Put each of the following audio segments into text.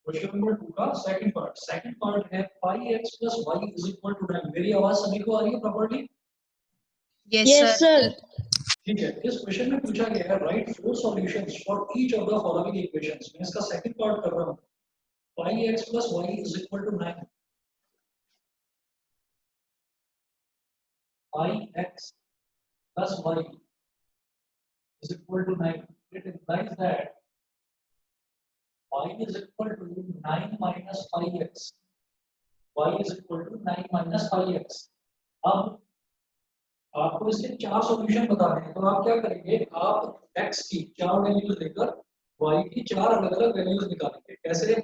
Question number 2 का second part है pi x plus y is equal to 9। मेरी आवाज सभी को आ रही है प्रॉपर्ली? Yes sir. ठीक है, इस क्वेश्चन में पूछा गया है write four solutions for each of the following equations. मैं इसका सेकंड पार्ट कर रहा हूं। Pi x plus y is equal to 9। Pi x plus y is equal to 9. It implies that y is equal to 9 minus pi x. Y is equal to 9 minus pi x. अब आपको इसके चार solution बताने हैं, तो आप क्या करेंगे? आप x की चार वैल्यूज लेकर y की चार अलग अलग वैल्यूज निकालेंगे। कैसे?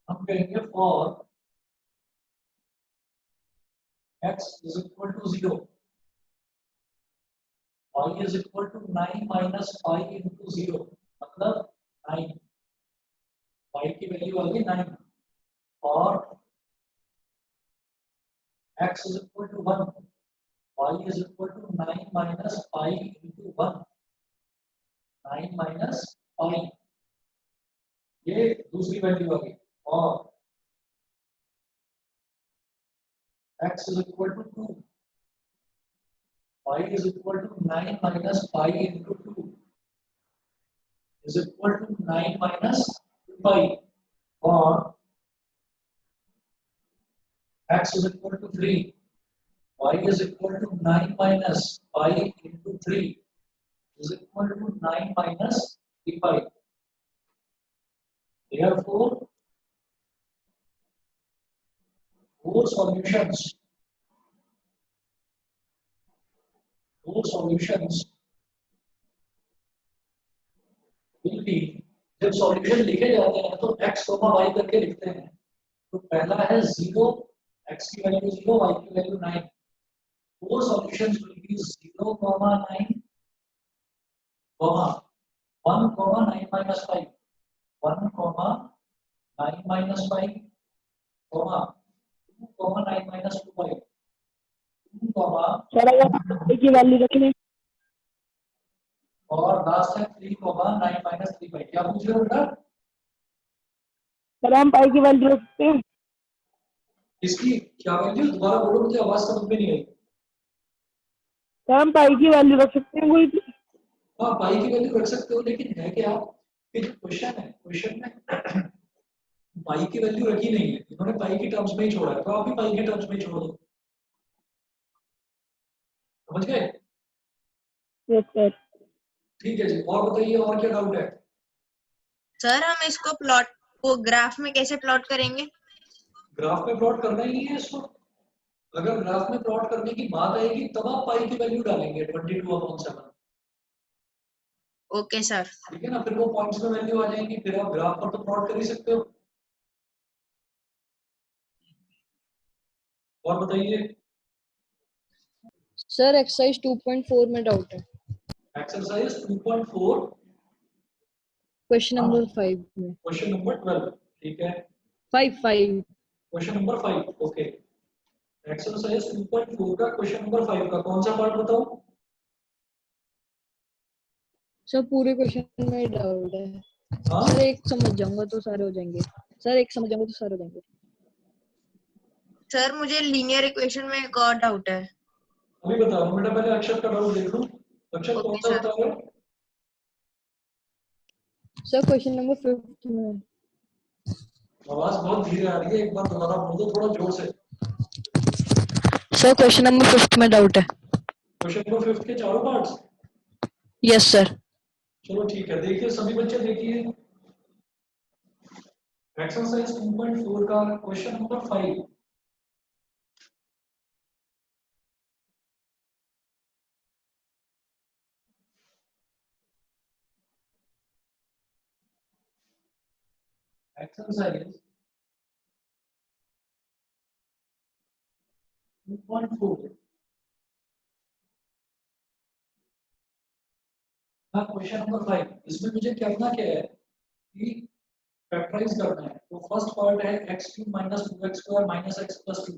हम कहेंगे for x is equal to 0, y is equal to 9 minus pi into 0, मतलब 9, y की वैल्यू आ गई 9, और x is equal to 1, y is equal to 9 minus pi into 1, 9 minus pi, ये दूसरी वैल्यू आ गई, और x is equal to 2, y is equal to 9 minus pi into 2 is equal to 9 minus pi, और x is equal to 3, y is equal to 9 minus pi into 3 is equal to 9 minus 3 pi. Therefore, four solutions will be, जब solution लिखे जाते हैं तो x, y करके लिखते हैं। तो पहला है 0, x की वैल्यू 0, y की value 9। Four solutions will be 0, 9, 1, 9 minus 5, 1, 9 minus 5, 2, 9 minus 2 5, 2, sir अगर की वैल्यू रखनी और लास्ट है 3, 9 minus 3 5। क्या पूछ रहे हो बेटा? सर हम पाई की वैल्यू रखते हैं। इसकी क्या वैल्यू? दोबारा बोलो, मुझे आवाज समझ में नहीं आई। सर हम पाई की वैल्यू रख सकते हैं कोई भी? हाँ, पाई की वैल्यू रख सकते हो, लेकिन है क्या कि जो क्वेश्चन है, क्वेश्चन में पाई की वैल्यू रखी नहीं है, इन्होंने पाई की टर्म्स में ही छोड़ा है, तो आप भी पाई के टर्म्स में ही छोड़ दो। समझ गए? Yes sir. ठीक है जी, और बताइए, और क्या डाउट है? सर हम इसको प्लॉट को ग्राफ में कैसे प्लॉट करेंगे? ग्राफ में प्लॉट करना ही नहीं है इसको। अगर ग्राफ में प्लॉट करने की बात आएगी तब आप पाई की वैल्यू डालेंगे 22/7। Okay sir. ठीक है ना, फिर वो पॉइंट्स में वैल्यू आ जाएगी, फिर आप ग्राफ पर तो प्लॉट कर ही सकते हो। और बताइए। सर एक्सरसाइज 2.4 में डाउट है। एक्सरसाइज 2.4 क्वेश्चन नंबर 5 में। Question number 12। ठीक है, 5 क्वेश्चन नंबर 5। ओके, एक्सरसाइज 2.4 का क्वेश्चन नंबर 5 का कौन सा पार्ट बताओ? सर पूरे क्वेश्चन में डाउट है। हाँ, सर एक समझ जाऊंगा तो सारे हो जाएंगे। सर एक समझ जाऊंगा तो सारे हो जाएंगे। सर मुझे लीनियर इक्वेशन में एक और डाउट है। अभी बता रहा हूँ बेटा, पहले अक्षर का डाउट देख लो। अक्षर कौन ओके सा सर। बता रहे हो? सर क्वेश्चन नंबर 5 में। आवाज बहुत धीरे आ रही है, एक बार दोबारा बोल दो थोड़ा जोर से। सर क्वेश्चन नंबर 5 में डाउट है। क्वेश्चन नंबर 5 के चारों पार्ट्स? Yes sir. चलो ठीक है, देखिए सभी बच्चे देखिए, एक्सरसाइज 2.4 का क्वेश्चन नंबर 5। एक्सरसाइज 2.4 का क्वेश्चन नंबर 5। इसमें मुझे करना क्या है कि फैक्टराइज करना है। तो फर्स्ट पार्ट है x³ minus 2x square minus x plus 2।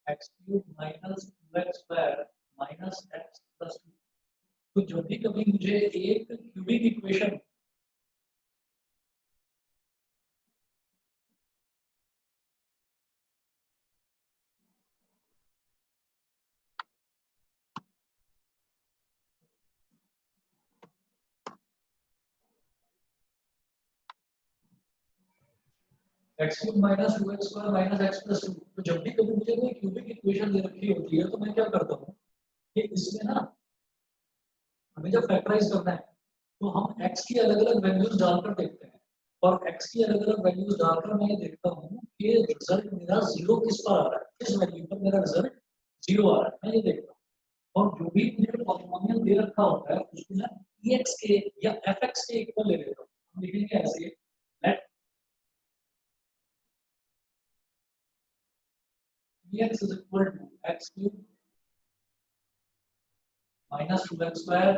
x³ minus 2x square minus x plus 2। तो जब भी कभी मुझे एक cubic equation x cube minus two x square minus x plus two, तो जब भी कभी मुझे कोई क्यूबिक इक्वेशन दे रखी होती है तो मैं क्या करता हूँ कि इसमें ना हमें जब फैक्टराइज करना है तो हम x की अलग अलग वैल्यूज डालकर देखते हैं, और x की अलग अलग वैल्यूज डालकर मैं देखता हूँ कि रिजल्ट मेरा जीरो किस पर आ रहा है, किस वैल्यू पर मेरा रिजल्ट जीरो आ रहा है, मैं ये देखता हूँ। और जो भी मुझे पॉलिनोमियल दे रखा होता है उसको मैं ex के या fx के इक्वल ले लेता हूँ। हम लिखेंगे ऐसे, late ex is equal to x cube minus 2x square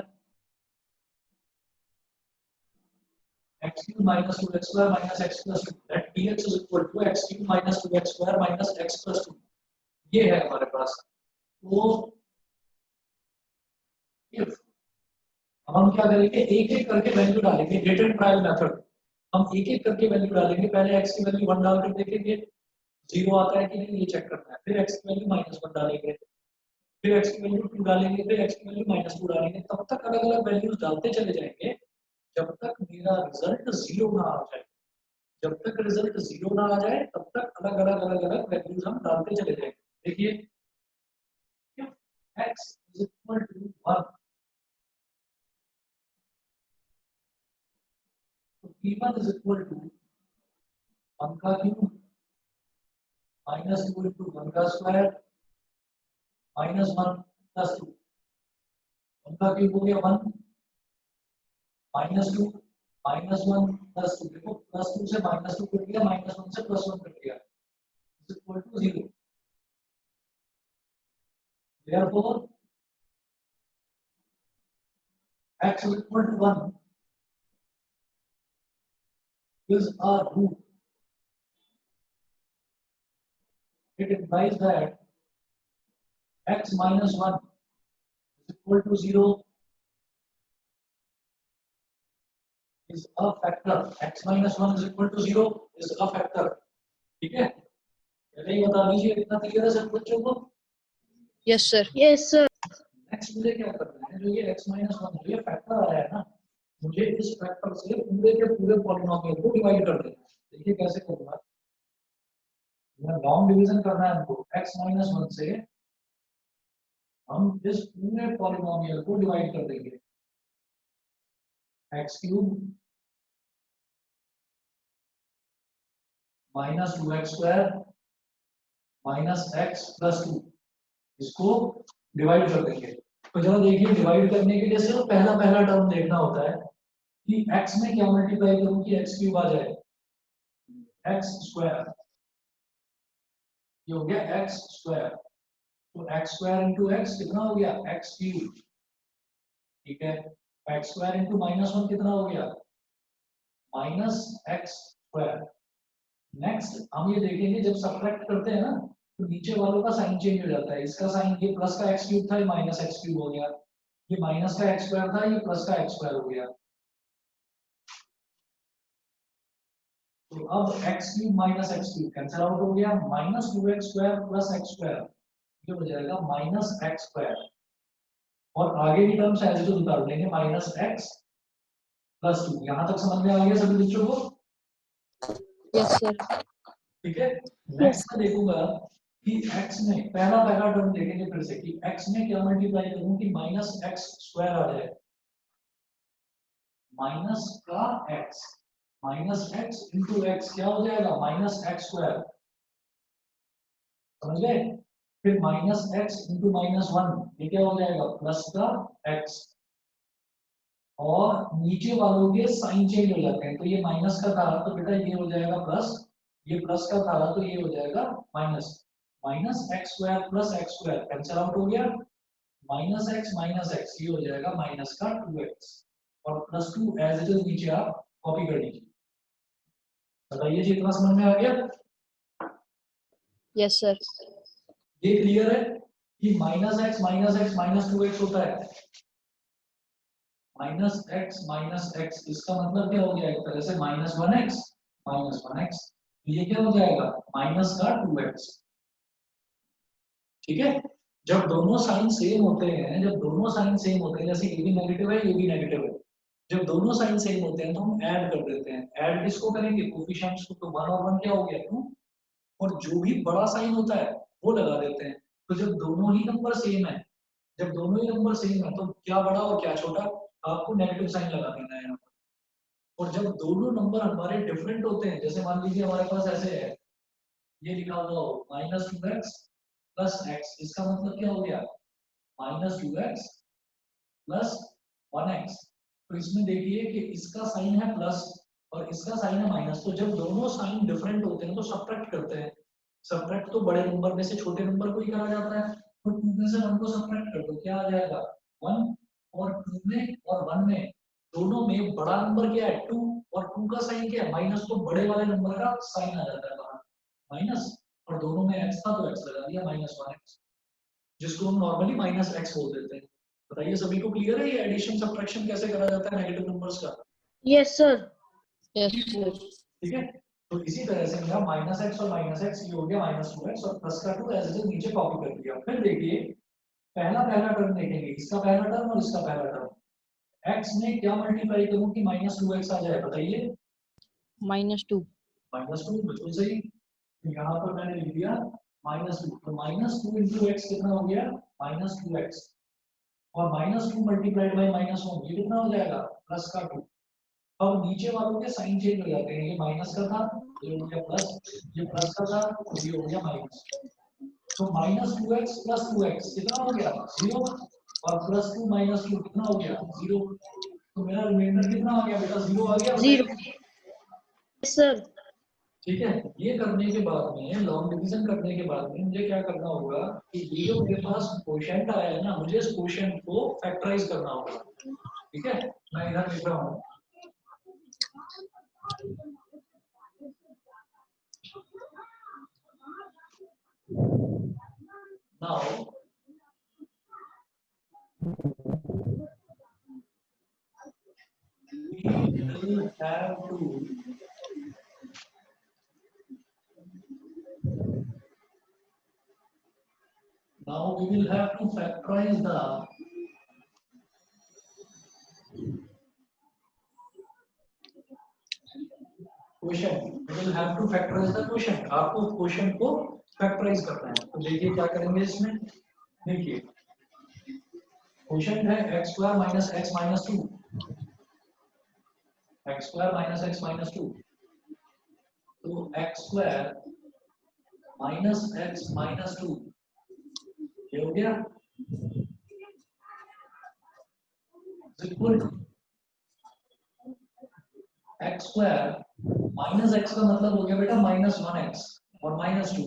x cube minus 2x square minus x plus 2, that dx is equal to x cube minus 2x square minus x plus 2। ये है हमारे पास। तो if अब हम क्या करेंगे, एक एक करके वैल्यू डालेंगे, गेट एंड ट्रायल मेथड। हम एक एक करके वैल्यू डालेंगे, पहले x की वैल्यू 1 डालकर देखेंगे जीरो आता है कि नहीं ये चेक करना है, फिर x की वैल्यू -1 डालेंगे, फिर x की वैल्यू 2 डालेंगे, फिर x की वैल्यू -2 डालेंगे, तब तक अलग अलग वैल्यूज डालते चले जाएंगे जब तक मेरा रिजल्ट जीरो ना आ जाए। जब तक रिजल्ट जीरो ना आ जाए तब तक अलग अलग वैल्यूज हम डालते चले जाएंगे। देखिए x is equal to 1, तो p1 is equal to 1 का क्यूब -2 into 1 का स्क्वायर -1 प्लस 2, 1 का क्यूब हो गया 1 -2 -1 प्लस 2, देखो +2 से -2 कट गया, -1 से +1 कट गया, is equal to 0। therefore x is equal to 1 is a root। It implies that x minus 1 is equal to 0 is a factor। x minus 1 is equal to 0 is a factor। ठीक है, पहले ही बता दीजिए, इतना clear है सब बच्चों को? Yes, sir. Yes, sir. Next मुझे क्या करना है, जो ये x minus 1 जो ये फैक्टर आया है ना, मुझे इस फैक्टर से पूरे के पूरे पॉलिनोमियल को डिवाइड कर देना है। देखिए कैसे करूंगा, मैं लॉन्ग डिवीजन करना है हमको, x minus 1 से हम इस पूरे पॉलिनोमियल को डिवाइड कर देंगे, x cube minus 2x square minus x plus 2, इसको डिवाइड कर देंगे। तो जरा देखिए, डिवाइड करने के लिए सिर्फ पहला पहला टर्म देखना होता है कि x में क्या मल्टीप्लाई करूं कि x क्यूब आ जाए, x स्क्वायर, ये हो गया x स्क्वायर, तो x स्क्वायर इंटू x कितना हो गया, x क्यूब। ठीक है, x स्क्वायर इंटू -1 कितना हो गया, माइनस एक्स स्क्वायर। नेक्स्ट हम ये देखेंगे जब सब्ट्रैक्ट करते हैं ना तो नीचे वालों का साइन चेंज हो जाता है, इसका साइन, ये प्लस का एक्स क्यूब था, ये माइनस एक्स क्यूब हो गया, ये माइनस का एक्स स्क्वायर था, ये प्लस का एक्स स्क्वायर हो गया। तो अब x cube minus x cube cancel out हो गया, minus 2x square plus x square, ये हो जाएगा माइनस एक्स स्क्वायर, और आगे की टर्म्स एज इट इज उतार देंगे, माइनस एक्स प्लस 2। यहां तक समझ में आ गया सभी बच्चों को? Yes, sir. ठीक है, नेक्स्ट मैं देखूंगा कि x में पहला पहला टर्म देखेंगे फिर से कि x में क्या मल्टीप्लाई करूं कि माइनस एक्स स्क्वायर आ जाए, माइनस का x, minus x into x क्या हो जाएगा, माइनस एक्स स्क्वायर, समझ गए? फिर माइनस एक्स इंटू -1 ये क्या हो जाएगा, प्लस का x, और नीचे वालों के साइन चेंज हो जाते हैं, तो ये माइनस का था तो बेटा ये हो जाएगा प्लस, ये प्लस का था तो ये हो जाएगा minus, minus x square plus x square cancel out हो गया, माइनस एक्स ये हो जाएगा माइनस का 2x, और प्लस 2 एज इट इज नीचे आप कॉपी कर लीजिए। बताइए जी, इतना समझ में आ गया? Yes, sir. ये क्लियर है कि माइनस एक्स माइनस 2x होता है। माइनस एक्स इसका मतलब क्या हो गया, एक तरह से माइनस वन एक्स, ये क्या हो जाएगा माइनस का 2x। ठीक है, जब दोनों साइन सेम होते हैं, जैसे ये भी नेगेटिव है ये भी नेगेटिव है, जब दोनों साइन सेम होते हैं तो हम ऐड कर देते हैं। ऐड किसको करेंगे, कोफिशिएंट्स को, तो 1 और 1 क्या हो गया 2, और जो भी बड़ा साइन होता है वो लगा देते हैं। तो जब दोनों ही नंबर सेम है, तो क्या बड़ा और क्या छोटा, आपको नेगेटिव साइन लगा देना है यहाँ पर। और जब दोनों नंबर हमारे डिफरेंट होते हैं, जैसे मान लीजिए हमारे पास ऐसे है, ये लिखा हुआ हो -2x प्लस x, इसका मतलब क्या हो गया -2x प्लस 1x। तो इसमें देखिए कि इसका साइन है प्लस और इसका साइन है माइनस, तो जब दोनों साइन डिफरेंट होते हैं तो सब्ट्रैक्ट करते हैं। सब्ट्रैक्ट तो बड़े नंबर में से छोटे नंबर को ही करा जाता है, तो 2 में से 1 को सब्ट्रैक्ट कर दो, क्या आ जाएगा 1, और 2 में और 1 में दोनों में बड़ा नंबर क्या है 2, और 2 का साइन क्या है माइनस, तो बड़े वाले नंबर का साइन आ जाता है बाहर माइनस, और दोनों में x था तो x लगा दिया -1x, जिसको हम नॉर्मली -x बोल देते हैं। बताइए सभी को क्लियर है ये एडिशन सब्ट्रैक्शन कैसे करा जाता है नेगेटिव नंबर्स का? Yes sir. Yes, sir. ठीक है, तो इसी तरह से मेरा -x और -x ये हो गया -2x, और प्लस का 2 ऐसे नीचे कॉपी कर दिया। फिर देखिए पहला टर्म देखेंगे, इसका पहला टर्म और इसका पहला टर्म, x में क्या मल्टीप्लाई करूं कि -2x आ जाए, बताइए? -2. -2 बिल्कुल सही, यहाँ पर मैंने लिख दिया -2, तो -2 इंटू एक्स कितना हो गया -2x, और -2 मल्टीप्लाइड बाई -1 ये कितना हो जाएगा प्लस का 2। अब नीचे वालों के साइन चेंज हो जाते हैं, ये माइनस का था ये हो गया प्लस, ये प्लस का था तो ये हो गया माइनस। तो -2x प्लस 2x कितना हो गया 0, और +2 -2 कितना हो गया 0। तो मेरा रिमाइंडर कितना आ गया बेटा 0 आ गया, जीरो। बताइए? Yes sir. ठीक है, ये करने के बाद में लॉन्ग डिवीजन करने के बाद में मुझे क्या करना होगा कि ये जो मेरे पास क्वोशिएंट आया है ना, मुझे इस क्वोशिएंट को फैक्टराइज करना होगा। ठीक है, मैं इधर लिख रहा हूँ, now we will have to factorize the quotient. We will have to factorize the quotient। आपको क्वोशिएंट को फैक्टराइज करना है, तो देखिए क्या करेंगे इसमें। देखिए क्वोशिएंट है x square minus x minus 2, x square minus x minus 2, तो x square minus x minus 2 ये हो गया equal to x square minus x का मतलब हो गया बेटा -1x और -2।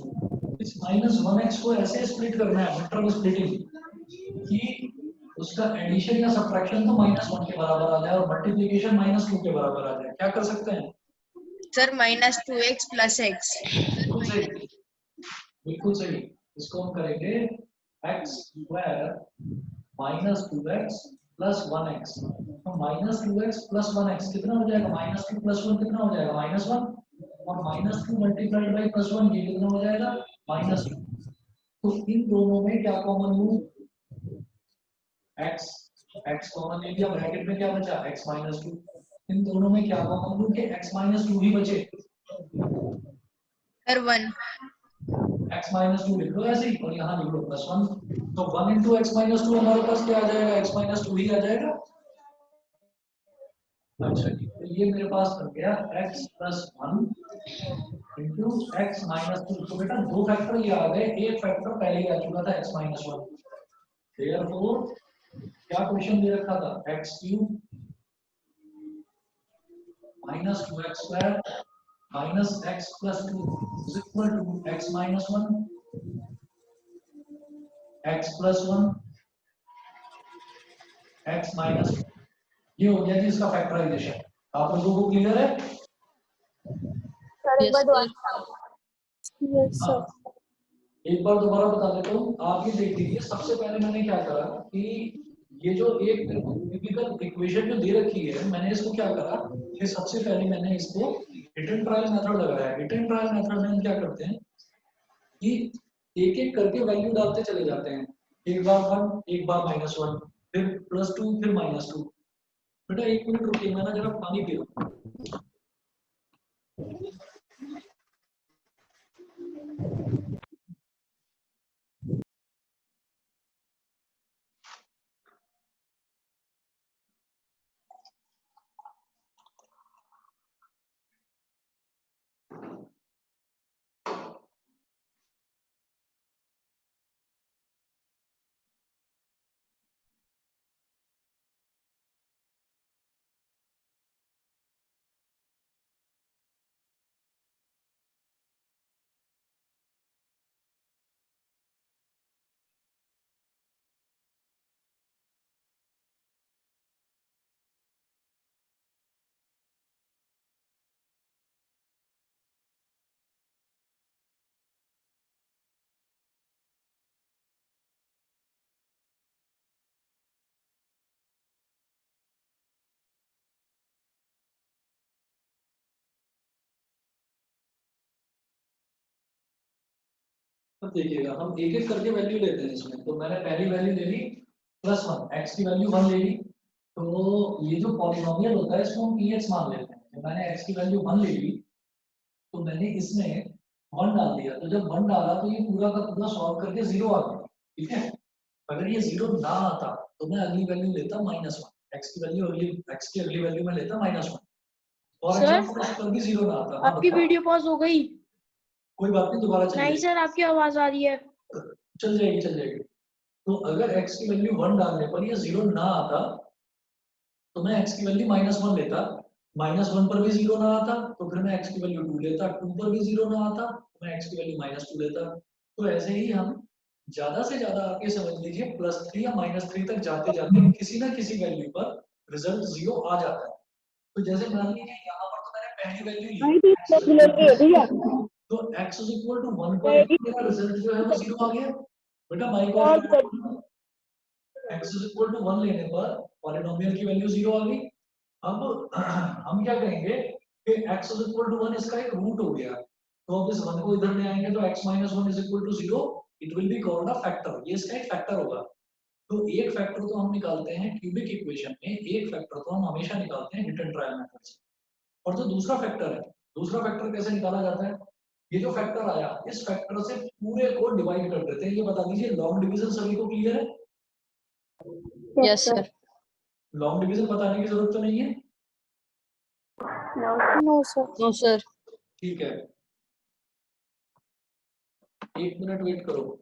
इस -1x को ऐसे स्प्लिट करना है, मिड स्प्लिटिंग, कि उसका एडिशन या सब्ट्रैक्शन तो -1 के बराबर आ जाए और मल्टीप्लिकेशन -2 के बराबर आ जाए। क्या कर सकते हैं सर -2x प्लस x। बिल्कुल सही, बिल्कुल सही। इसको हम करेंगे x square -2x plus 1x, तो -2x प्लस 1x कितना हो जाएगा -2 प्लस 1 कितना हो जाएगा -1, और -2 मल्टीप्लाइड बाई +1 ये कितना हो जाएगा -2। तो इन दोनों में क्या कॉमन लूं, x कॉमन ले लिया, ब्रैकेट में क्या बचा x -2। इन दोनों में क्या कॉमन लूं कि x -2 ही बचे, सर 1। x -2 लिख लो ऐसे ही, और यहाँ लिख लो +1, तो 1 इंटू x -2 हमारे पास क्या आ जाएगा x -2 ही आ जाएगा। अच्छा जी, तो ये मेरे पास बन गया x + 1 इंटू x -2। तो बेटा दो फैक्टर ये आ गए, एक फैक्टर पहले ही आ चुका था x -1। देयरफॉर क्या क्वेश्चन दे रखा था x³ -2x² -x + 2 is equal to x -1 x + 1 x -2। ये हो गया जी इसका फैक्टराइजेशन। आप लोगों को क्लियर है? Yes, sir. यस हाँ, सर। एक बार दोबारा बता देता हूँ, आप ये देख लीजिए। सबसे पहले मैंने क्या करा कि ये जो एक टिपिकल इक्वेशन जो दे रखी है, मैंने इसको क्या करा कि सबसे पहले मैंने इसको हिट एंड ट्रायल मेथड लगाया। हिट एंड ट्रायल मेथड में हम क्या करते हैं कि एक एक करके वैल्यू डालते चले जाते हैं। एक बार 1, एक बार -1, फिर +2, फिर -2। बेटा 1 मिनट रुकिए, मैं ना जरा पानी पी लूं। अब देखिएगा, हम एक एक करके वैल्यू लेते हैं इसमें। तो मैंने पहली वैल्यू ले ली +1, x की वैल्यू 1 ले ली। तो ये जो पॉलिनोमियल होता है इसको हम px मान लेते हैं। तो मैंने x की वैल्यू 1 ले ली, तो मैंने इसमें 1 डाल दिया। तो जब 1 डाला तो ये पूरा का पूरा सॉल्व करके 0 आ गया। ठीक है, अगर ये 0 ना आता तो मैं अगली वैल्यू लेता -1, x की वैल्यू अगली x की अगली वैल्यू में लेता -1। फॉर सर, एग्जांपल उस पर भी 0 ना आता। हाँ आपकी बताओ। वीडियो पॉज हो गई? कोई बात नहीं, दोबारा चल नहीं जाएगी। सर, आपकी आवाज आ रही है। चल जाएगी, चल जाएगी। तो अगर x की वैल्यू 1 डालने पर ये 0 ना आता तो मैं x की वैल्यू -1 लेता। -1 पर भी 0 ना आता तो फिर मैं x की वैल्यू 2 लेता। 2 पर भी 0 ना आता तो मैं x की वैल्यू -2 लेता। तो ऐसे ही हम ज्यादा से ज्यादा आके समझ लीजिए +3 या -3 तक जाते जाते किसी ना किसी वैल्यू पर रिजल्ट 0 आ जाता है। तो जैसे मान लीजिए यहाँ पर तो मैंने पहली वैल्यू ली नहीं ठीक x है, is equal लेके भैया। to- तो x is equal to 1 पर नहीं, भी मेरा रिजल्ट जो है वो 0 आ गया। बेटा माइक ऑफ पॉज कर। करो। x is equal to 1 लेने पर पॉलिनोमियल की वैल्यू 0 आ गई। अब हम क्या करेंगे कि x is equal to 1 इसका एक रूट हो गया। तो अब इस 1 को इधर ले आएंगे तो x minus 1 is equal to 0, it will be called a factor. ये इसका एक फैक्टर होगा। तो एक फैक्टर तो हम निकालते हैं क्यूबिक इक्वेशन में, एक फैक्टर तो हम हमेशा निकालते हैं हिट एंड ट्रायल मेथड से। और जो दूसरा फैक्टर है, दूसरा फैक्टर कैसे निकाला जाता है? ये जो फैक्टर आया इस फैक्टर से पूरे को डिवाइड कर देते हैं। ये बता दीजिए, लॉन्ग डिवीजन सभी को क्लियर है? Yes, sir. लॉन्ग डिवीजन बताने की जरूरत तो नहीं है। No sir. No, sir. ठीक है, 1 मिनट वेट करो।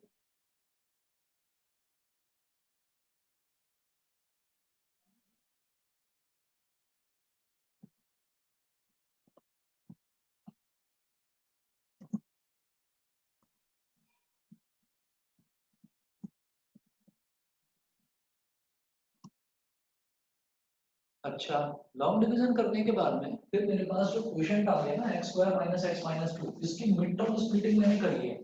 अच्छा, लॉन्ग डिवीजन करने के बाद में फिर मेरे पास जो क्वोशिएंट आ गया ना x² - x - 2, इसकी मिड टर्म स्प्लिटिंग मैंने करी है।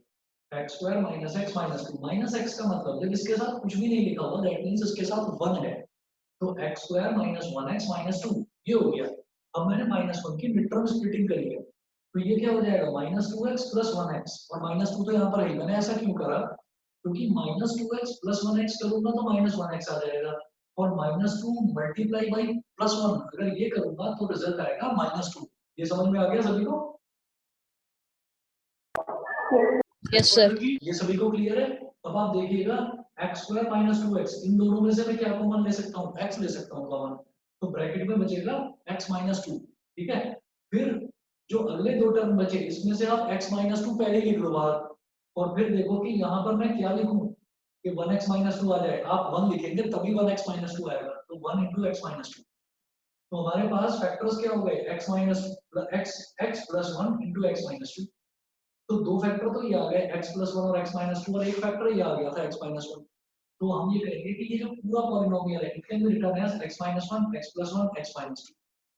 x² - x - 2, -x का मतलब जब इसके साथ कुछ भी नहीं लिखा हुआ दैट मींस इसके साथ 1 है। तो x² - 1x - 2 ये हो गया। अब मैंने -1 की मिड टर्म स्प्लिटिंग करी है। तो ये क्या हो जाएगा -2x + 1x, और -2 तो यहाँ पर है। मैंने ऐसा क्यों करा? क्योंकि -2x + 1x करूंगा तो -1x आ जाएगा, और -2 मल्टीप्लाई बाई +1 अगर ये करूंगा तो रिजल्ट आएगा -2। ये समझ में आ गया सभी को? Yes, sir. ये सभी को क्लियर है? अब आप देखिएगा x² - 2x, इन दोनों में से मैं क्या कॉमन ले सकता हूँ? x ले सकता हूँ कॉमन। तो ब्रैकेट में बचेगा x - 2। ठीक है, फिर जो अगले दो टर्म बचे इसमें से आप x - 2 पहले लिख लो बाहर, और फिर देखो कि यहाँ पर मैं क्या लिखूं कि 1x - 2 आ जाए। आप 1 लिखेंगे तभी 1x - 2 आएगा, तो 1 × x - 2। तो हमारे पास फैक्टर्स क्या हो गए? x x + 1 × x - 2। तो दो फैक्टर तो ये आ गए x + 1 और x - 2, और एक फैक्टर ये आ गया था x - 1। तो हम ये कहेंगे कि ये जो पूरा पॉलिनोमियल है it can be written as x - 1, x + 1, x - 2।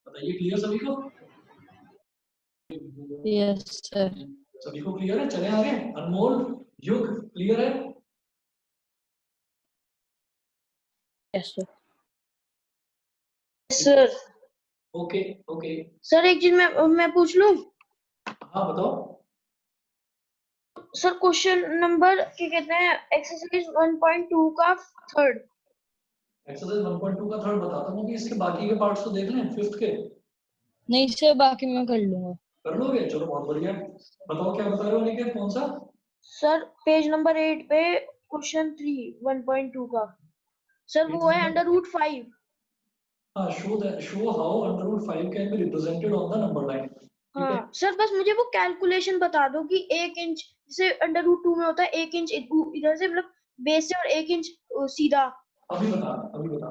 बताइए क्लियर सभी को? Yes, sir. सभी को क्लियर है? चले आगे। अनमोल, युग क्लियर है? Yes sir. Sir okay okay. Sir एक चीज मैं पूछ लूं। हाँ बताओ। सर क्वेश्चन नंबर क्या कहते हैं एक्सरसाइज 1.2 का थर्ड। एक्सरसाइज 1.2 का थर्ड बताता हूँ कि इसके बाकी के पार्ट्स तो देख लें फिफ्थ के। नहीं सर, बाकी मैं कर लूंगा। कर लोगे, चलो बहुत बढ़िया। बताओ क्या बता रहे हो निकेत, कौन सा? सर पेज नंबर 8 पे क्वेश्चन 3 1.2 का सर वो है √5। हाँ, show how under root 5 can be represented on the number line. ठीक है। हाँ सर बस मुझे वो कैलकुलेशन बता दो कि 1 इंच जैसे √2 में होता है 1 इंच इधर से मतलब बेस से और 1 इंच सीधा। अभी बता, अभी बता।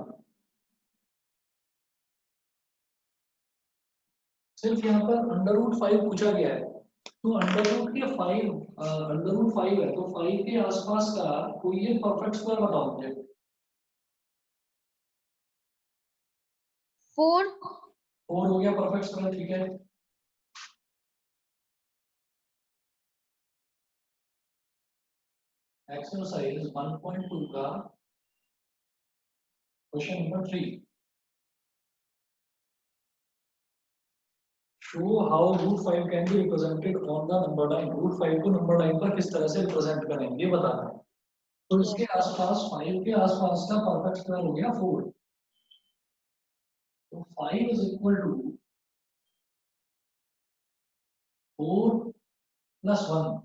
सिर्फ यहाँ पर अंडर रूट 5 पूछा गया है, तो अंडर रूट के 5, अंडर रूट 5 है तो 5 के आसपास का कोई एक परफेक्ट स्क्वायर बताओ मुझे। 4। 4 हो गया परफेक्ट स्क्वायर, ठीक है। एक्सरसाइज 1.2 का question number 3। Show how root 5 can be represented on the number line. Root 5 को नंबर लाइन पर किस तरह से रिप्रेजेंट करेंगे ये बताना है। तो इसके आसपास 5 के आसपास का परफेक्ट स्क्वायर हो गया 4। तो 5 इज इक्वल टू 4 प्लस 1।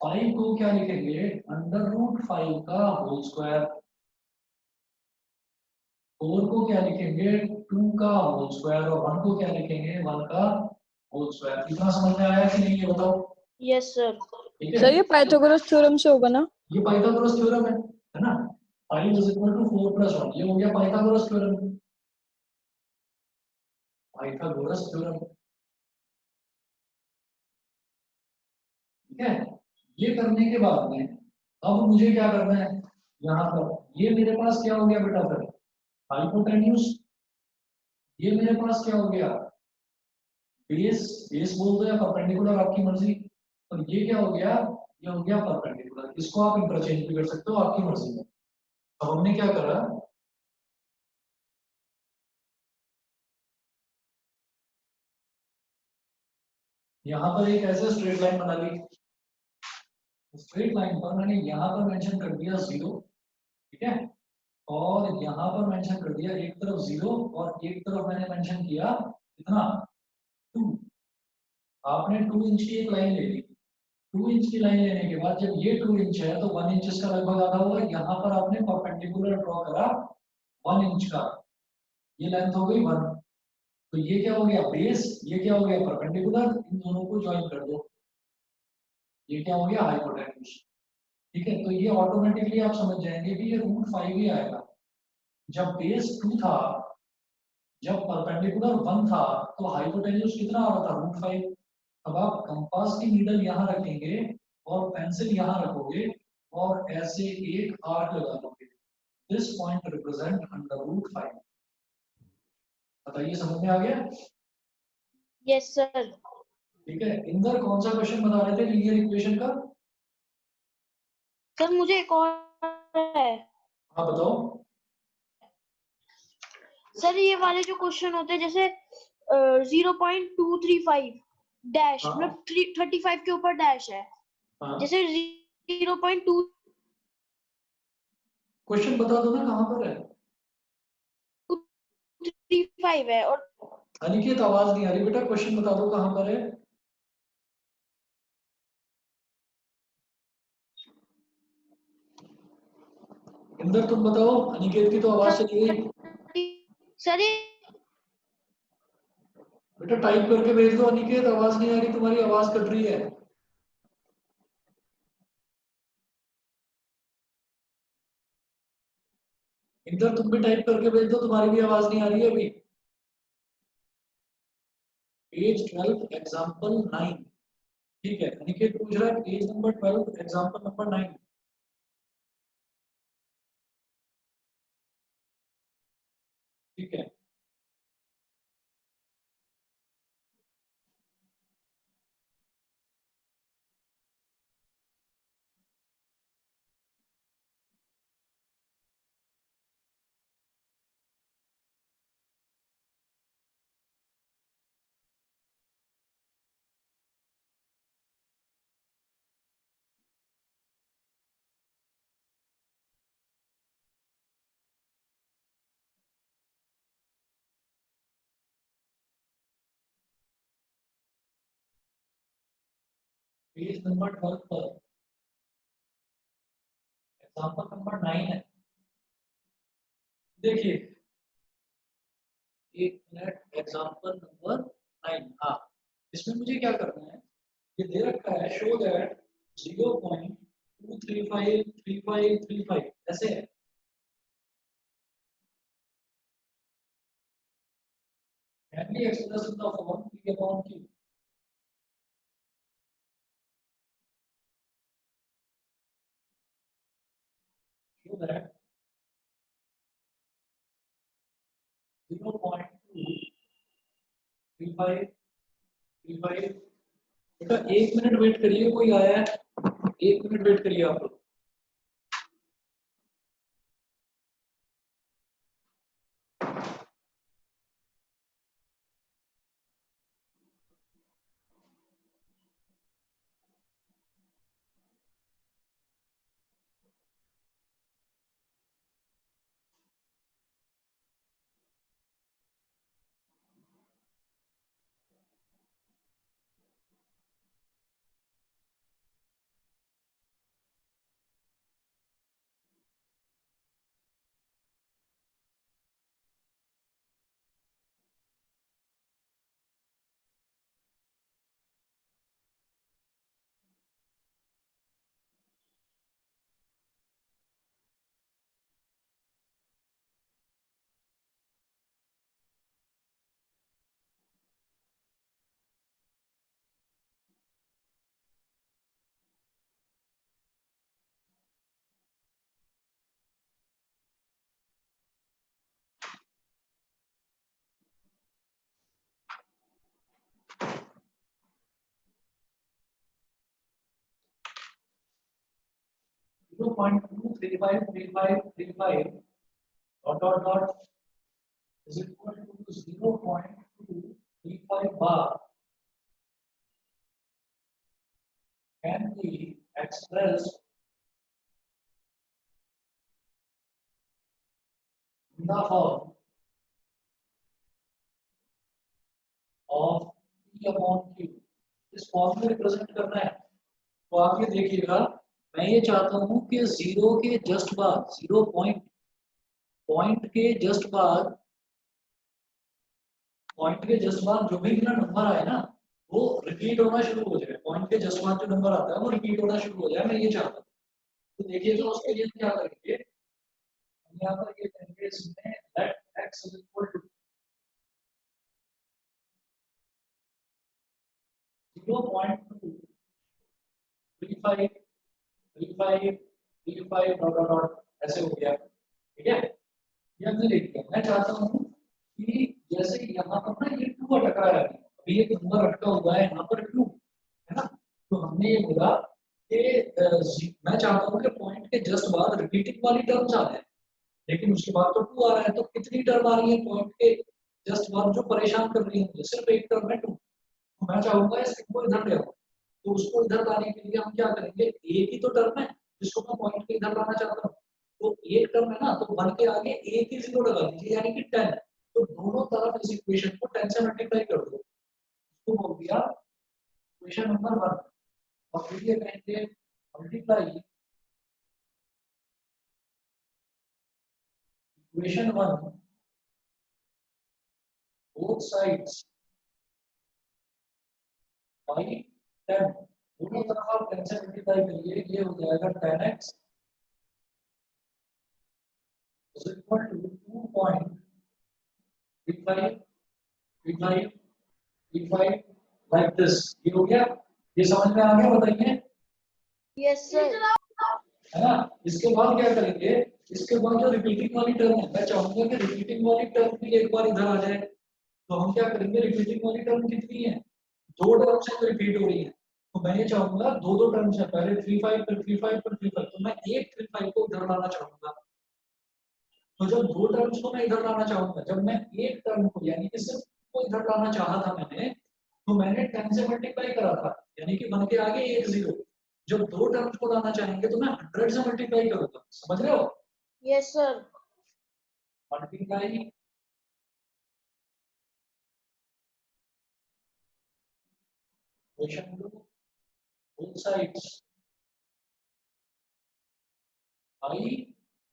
5 को क्या लिखेंगे, अंडर रूट 5 का होल स्क्वायर। 4 को क्या लिखेंगे, 2 का होल स्क्वायर। और 1 को क्या लिखेंगे, 1 का होल स्क्वायर। इतना समझ में आया कि नहीं ये बताओ। Yes sir. ठीक सर है, ये पाइथागोरस थ्योरम से होगा ना? ये पाइथागोरस थ्योरम है ना। 5 इज इक्वल टू 4 प्लस 1, ये हो गया पाइथागोरस थ्योरम। पाइथागोरस थ्योरम, ठीक है। ये करने के बाद में अब मुझे क्या करना है, यहाँ पर ये मेरे पास क्या हो गया बेटा, फिर हाइपोटेन्यूज। ये मेरे पास क्या हो गया, बेस। बेस बोल दो या परपेंडिकुलर, आपकी मर्जी। और ये क्या हो गया, ये हो गया परपेंडिकुलर। इसको आप इंटरचेंज भी कर सकते हो, आपकी मर्जी में। अब हमने क्या करा, यहाँ पर एक ऐसे स्ट्रेट लाइन बना ली। स्ट्रेट लाइन पर मैंने यहाँ पर मेंशन कर दिया 0, ठीक है। और यहाँ पर मेंशन कर दिया एक तरफ 0 और एक तरफ मैंने मेंशन किया कितना, 2। आपने 2 इंच की एक लाइन ले ली। 2 इंच की लाइन लेने के बाद जब ये 2 इंच है तो 1 इंच इसका लगभग आधा होगा। यहाँ पर आपने परपेंडिकुलर ड्रॉ करा 1 इंच का, ये लेंथ हो गई 1। तो ये क्या हो गया बेस, ये क्या हो गया परपेंडिकुलर। इन दोनों को ज्वाइन कर दो, ये क्या हो गया हाइपोटेन्यूज। ठीक है, तो ये ऑटोमेटिकली आप समझ जाएंगे कि ये √5 ही आएगा। जब बेस 2 था, जब परपेंडिकुलर 1 था, तो हाइपोटेन्यूज कितना आ रहा था, √5। अब आप कंपास की नीडल यहाँ रखेंगे और पेंसिल यहाँ रखोगे और ऐसे एक आर्क लगा दोगे। This point represent under √5। बताइए समझ में आ गया। Yes sir. ठीक है, इंदर कौन सा क्वेश्चन बता रहे थे लीनियर इक्वेशन का? सर मुझे एक और है। हाँ बताओ। सर ये वाले जो क्वेश्चन होते हैं जैसे 0.235 डैश हाँ मतलब 35 के ऊपर डैश है। हाँ, जैसे 0.235 क्वेश्चन बता दो ना कहाँ पर है। है और अनिकेत आवाज नहीं आ रही बेटा, क्वेश्चन बता दो कहाँ पर है। इंदर तुम बताओ, अनिकेत की तो आवाज चली गई। सर ये बेटा टाइप करके भेज दो, अनिकेत आवाज नहीं आ रही तुम्हारी, आवाज कट रही है। इंदर तुम भी टाइप करके भेज दो, तुम्हारी भी आवाज नहीं आ रही है अभी। Page 12 example 9। ठीक है, अनिकेत पूछ रहा है पेज नंबर 12 एग्जाम्पल नंबर 9। ठीक है। पेज नंबर 12 पर एग्जांपल नंबर 9 है। देखिए एक मिनट, एग्जांपल नंबर 9, हाँ इसमें मुझे क्या करना है, ये दे रखा है शो दैट 0.2353535 ऐसे है। can be expressed in the form P upon Q. So that 0.23535। बेटा एक मिनट वेट करिए, कोई आया है, एक मिनट वेट करिए आप लोग। Zero point two three five three five three five dot is equal to 0.235 bar can be expressed in the form of P upon Q। इस फॉर्म में रिप्रेजेंट करना है, तो आप ये देखिएगा, मैं ये चाहता हूं कि जीरो के जस्ट बाद, जीरो पॉइंट के जस्ट बाद, पॉइंट के जस्ट बाद जो भी मेरा नंबर आए ना वो रिपीट होना शुरू हो जाए। पॉइंट के जस्ट बाद जो नंबर आता है वो रिपीट होना शुरू हो जाए, मैं ये चाहता हूँ। तो देखिए तो उसके लिए क्या करेंगे, हम यहाँ पर ये करेंगे, इसमें let x is equal to 0.23535 dot dot ऐसे हो गया, ठीक है। ये हमने लिख दिया। मैं चाहता हूँ कि जैसे यहाँ पर ना ये 2 अटका है, अभी एक नंबर अटका हुआ है यहाँ पर 2 है ना, तो हमने ये बोला कि मैं चाहता हूँ कि पॉइंट के जस्ट बाद रिपीटिंग वाली टर्म्स आ जाए, लेकिन उसके बाद तो 2 आ रहा है, तो कितनी टर्म आ रही है पॉइंट के जस्ट बाद जो परेशान कर रही है मुझे, सिर्फ एक टर्म है 2। तो मैं चाहूंगा इसको इधर ले आओ, तो उसको इधर लाने के लिए हम क्या करेंगे, एक ही तो टर्म है जिसको मैं पॉइंट के इधर लाना चाहता हूँ, तो एक टर्म है ना, तो 1 के आगे एक ही जीरो लगा दीजिए यानी कि 10। तो दोनों तरफ इस इक्वेशन को 10 से मल्टीप्लाई कर दो, इसको बोल दिया इक्वेशन नंबर 1। और फिर ये कहेंगे multiply equation 1 both sides by 10। दोनों तरफ आप 10 से मल्टीप्लाई करिए, ये हो जाएगा 10x is equal to 2.3535 like this। ये हो गया, ये समझ में आ गया, बताइए। Yes sir. है ना, इसके बाद क्या करेंगे, इसके बाद जो रिपीटिंग वाली टर्म है, मैं चाहूंगा कि रिपीटिंग वाली टर्म भी एक बार इधर आ जाए। तो हम क्या करेंगे, रिपीटिंग वाली टर्म कितनी है, 2 टर्म्स से रिपीट हो रही है, तो मैं ये चाहूंगा दो टर्म्स है, पहले 35 फिर 35 फिर 35, तो मैं एक 35 को इधर लाना चाहूंगा। तो जब 2 टर्म्स को मैं इधर लाना चाहूंगा, जब मैं एक टर्म को यानी कि सिर्फ को इधर लाना चाहा था मैंने, तो मैंने 10 से मल्टीप्लाई करा था, यानी कि 1 के आगे एक जीरो। जब 2 टर्म्स को लाना चाहेंगे तो मैं 100 से मल्टीप्लाई करूंगा, समझ रहे हो। Yes sir. Multiply question 2 both sides by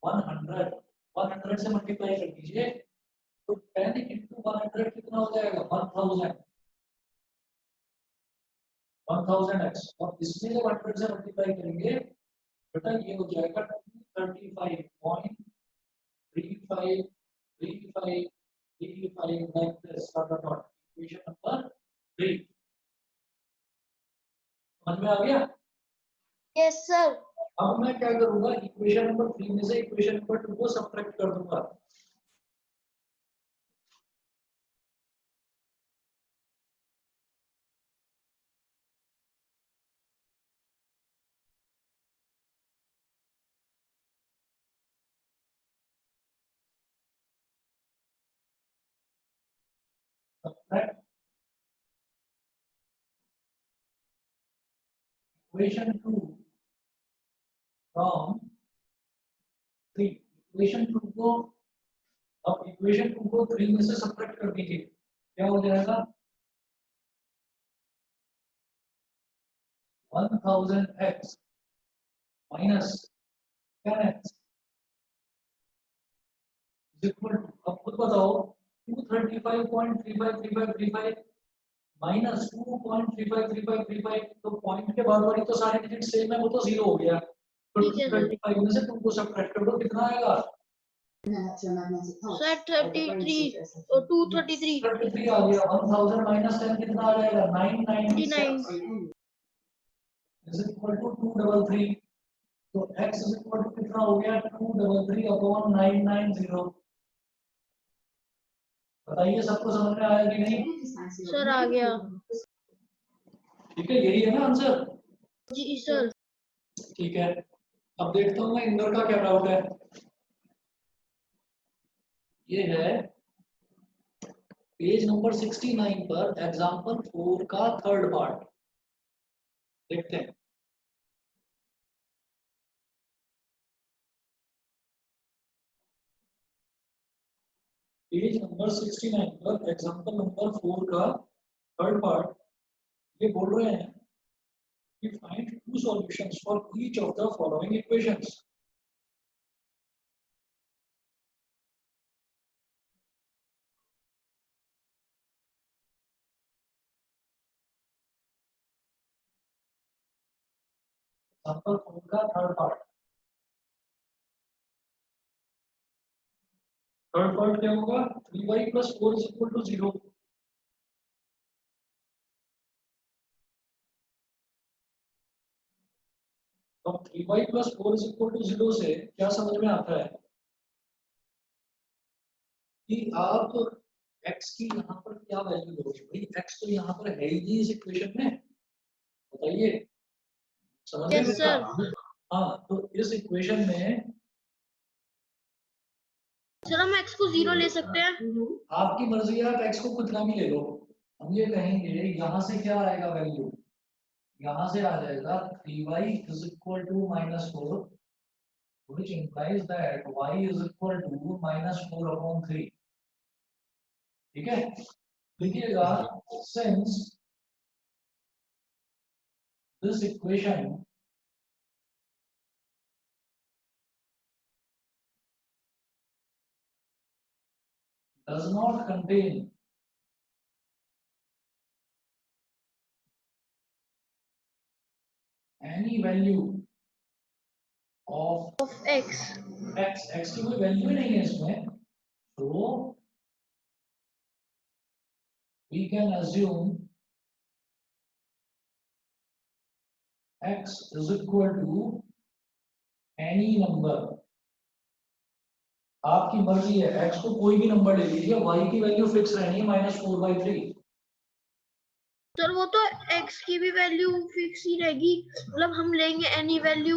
100 100 से मल्टीप्लाई कर दीजिए तो 10 into 100 कितना हो जाएगा 1000x और इसमें जब 100 से मल्टीप्लाई करेंगे बेटा ये हो जाएगा 235.3535 like this dot dot dot equation number 3 समझ में आ गया यस सर। अब मैं क्या करूंगा इक्वेशन नंबर 3 में से इक्वेशन नंबर 2 को सब्ट्रैक्ट कर दूंगा subtract equation 2 from 3 इक्वेशन 2 को अब इक्वेशन 2 को 3 में से सब्ट्रैक्ट कर दीजिए क्या हो जाएगा 1000x minus 10x is equal to अब खुद बताओ 235.353535 minus 2.353535 तो पॉइंट के बाद वाली तो सारे डिजिट सेम है वो तो जीरो हो गया तो ठीक है सर। 235 में से तुमको सब्ट्रैक्ट कर दो कितना आएगा सर 33 और 233 33 आ गया 1000 minus 10 कितना आ जाएगा 996 is equal to 233 तो x is equal to कितना हो गया 233/990 बताइए सबको समझ में आया कि नहीं सर आ गया। ठीक है यही है ना आंसर जी सर। ठीक है अब देखता हूँ मैं इंदौर का क्या डाउट है ये है पेज नंबर 69 पर एग्जांपल 4 का थर्ड पार्ट देखते हैं पेज नंबर 69 पर एग्जांपल नंबर 4 का थर्ड पार्ट ये बोल रहे हैं कि find two solutions for each of the following equations example 4 का थर्ड पार्ट क्या होगा 3y + 4 = 0 अब 3y + 4 = 0 से क्या समझ में आता है कि आप x की यहाँ पर क्या वैल्यू दोगे भाई x तो यहाँ पर है ही नहीं इस इक्वेशन में बताइए समझ में Yes, sir. हाँ तो इस इक्वेशन में सर हम x को 0 ले सकते हैं। आपकी मर्जी है आप x को कितना भी ले लो हम ये कहेंगे यहाँ से क्या आएगा वैल्यू यहाँ से आ जाएगा 3y = -4 which implies that y = -4/3 ठीक है लिखिएगा since this equation does not contain any value of x x की कोई वैल्यू नहीं है इसमें तो we can assume x is equal to any number आपकी मर्जी है x को कोई भी नंबर ले लीजिए y की वैल्यू फिक्स रहनी है -4/3 सर वो तो x की भी वैल्यू फिक्स ही रहेगी मतलब हम लेंगे एनी वैल्यू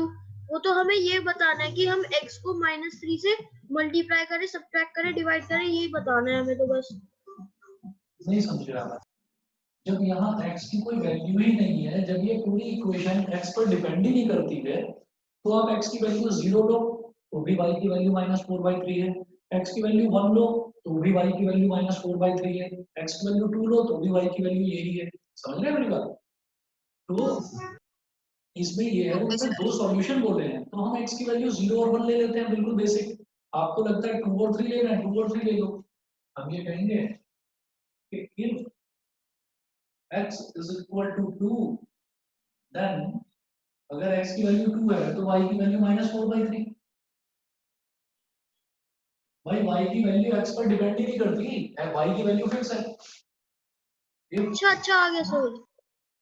वो तो हमें ये बताना है कि हम x को -3 से मल्टीप्लाई करें सब्ट्रैक्ट करें डिवाइड करें यही बताना है हमें तो बस नहीं समझ रहा मैं जब यहाँ x की कोई वैल्यू ही नहीं है जब ये पूरी इक्वेशन x पर डिपेंड ही नहीं करती है तो आप x की वैल्यू 0 लो तो भी y की वैल्यू -4/3 है x की वैल्यू 1 लो तो भी y की वैल्यू -4/3 है x की वैल्यू 2 लो तो भी y की वैल्यू यही है समझ रहे हैं मेरी बात तो इसमें ये है, ओके उसमें सर। 2 सॉल्यूशन बोले हैं, तो हम x की वैल्यू 0 और 1 ले लेते हैं, बिल्कुल बेसिक। आपको लगता है 2 और 3 लेना है, 2 और 3 ले लो। हम ये कहेंगे कि if x is equal to 2, then अगर x की वैल्यू 2 है तो y की वैल्यू -4/3। भाई y की वैल्यू x पर डिपेंड ही नहीं करती, y की वैल्यू फिक्स है। if अच्छा आ गया समझ।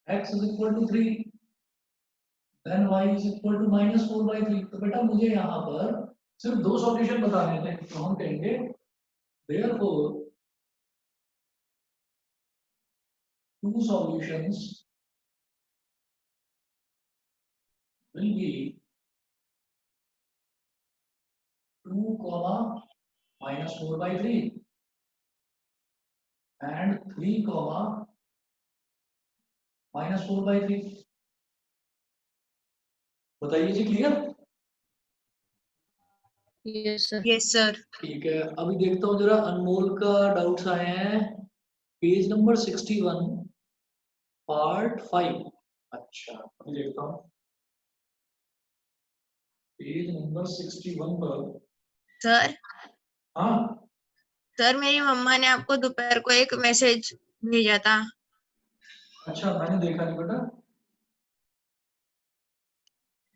x is equal to 3, then y is equal to -4/3। तो बेटा मुझे यहाँ पर सिर्फ 2 सॉल्यूशन बताने थे, तो हम कहेंगे therefore 2 solutions will be 2, -4/3 and 3, -4/3। बताइए जी, clear? Yes sir. Yes sir. ठीक है, अभी देखता हूँ जरा अनमोल का डाउट्स आए हैं। Page number 61 part 5। अच्छा, अभी देखता हूँ पेज नंबर 61 पर। सर हाँ, सर मेरी मम्मा ने आपको दोपहर को एक मैसेज भेजा था। अच्छा मैंने देखा नहीं बेटा।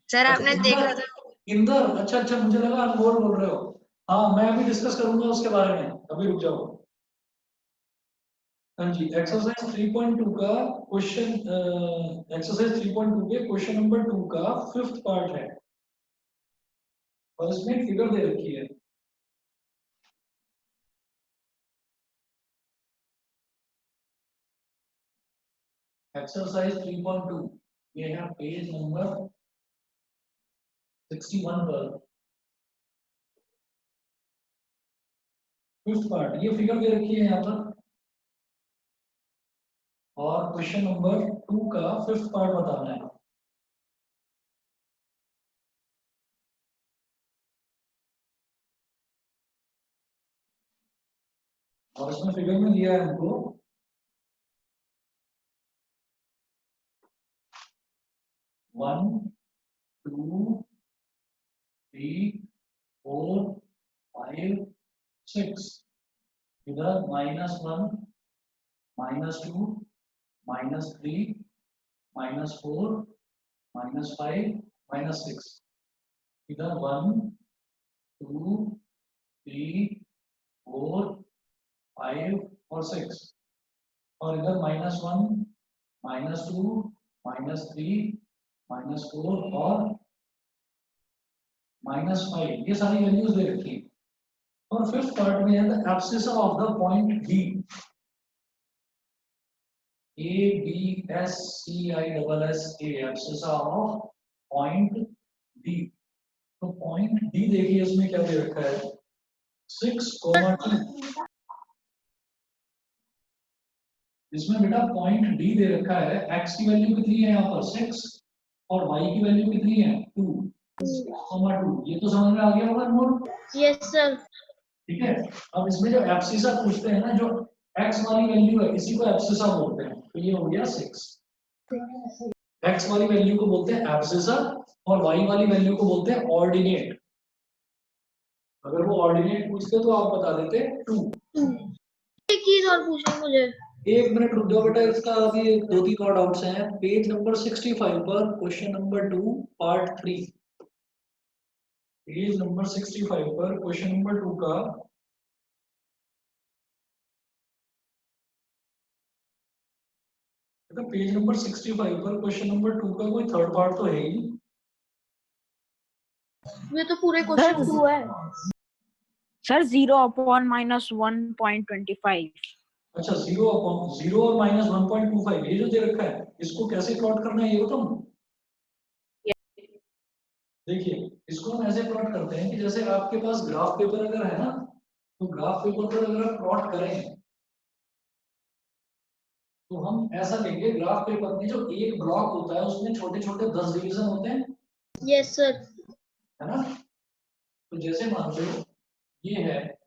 सर अच्छा आपने देखा था? इंदर, अच्छा अच्छा, मुझे लगा अनमोल बोल रहे हो। हाँ, मैं अभी डिस्कस करूंगा उसके बारे में, अभी रुक जाओ। हाँ जी, एक्सरसाइज 3.2 का क्वेश्चन, एक्सरसाइज 3.2 के क्वेश्चन नंबर 2 का 5th पार्ट है और इसमें फिगर दे रखी है। एक्सरसाइज 3.2, ये है पेज नंबर 61 पर 5th पार्ट, ये फिगर दे रखी है यहाँ पर और क्वेश्चन नंबर 2 का 5th पार्ट बताना है। और इसमें फिगर में दिया है हमको 1, 2, 3, 4, 5, 6। इधर -1, -2, -3, -4, -5, -6। इधर 1, 2, 3, 4, 5 और 6। और इधर -1, -2, -3, -4 और -5, ये सारी वैल्यूज दे रखी है। और 5th पार्ट में है the abscess of the point D, A B S C I double S A, abscess of point D. तो पॉइंट डी देखिए इसमें क्या दे रखा है, 6,2। इसमें बेटा पॉइंट डी दे रखा है, x की वैल्यू कितनी है यहाँ पर 6 और y की वैल्यू कितनी है 2, 2। ये तो समझ में आ गया होगा अनमोल? Yes sir. ठीक है, अब इसमें जो एब्सिसा पूछते हैं ना, जो x वाली वैल्यू है इसी को एब्सिसा बोलते हैं। तो ये हो गया 6। x वाली वैल्यू को बोलते हैं एब्सिसा और y वाली वैल्यू को बोलते हैं ऑर्डिनेट। अगर वो ऑर्डिनेट पूछते तो आप बता देते 2। एक चीज और पूछनी मुझे। 1 मिनट रुक जाओ बेटा, इसका अभी 2-3 और डाउट्स हैं। पेज नंबर 65 पर question number 2 part 3। Page number 65 पर क्वेश्चन नंबर 2 का पेज नंबर 65 पर क्वेश्चन नंबर 2 का कोई थर्ड पार्ट तो है ही नहीं। ये तो पूरे सर क्वेश्चन 2 है सर, 0/-1.25। अच्छा, 0 और -1.25, ये जो दे रखा है इसको कैसे प्लॉट करना है ये बताऊं? देखिए, इसको हम ऐसे प्लॉट करते हैं कि जैसे आपके पास ग्राफ पेपर अगर है ना, तो ग्राफ पेपर पर अगर आप प्लॉट करें तो हम ऐसा लेंगे, ग्राफ पेपर में जो एक ब्लॉक होता है उसमें छोटे छोटे 10 डिवीजन होते हैं, यस सर। है ना? तो जैसे मान लो ये है,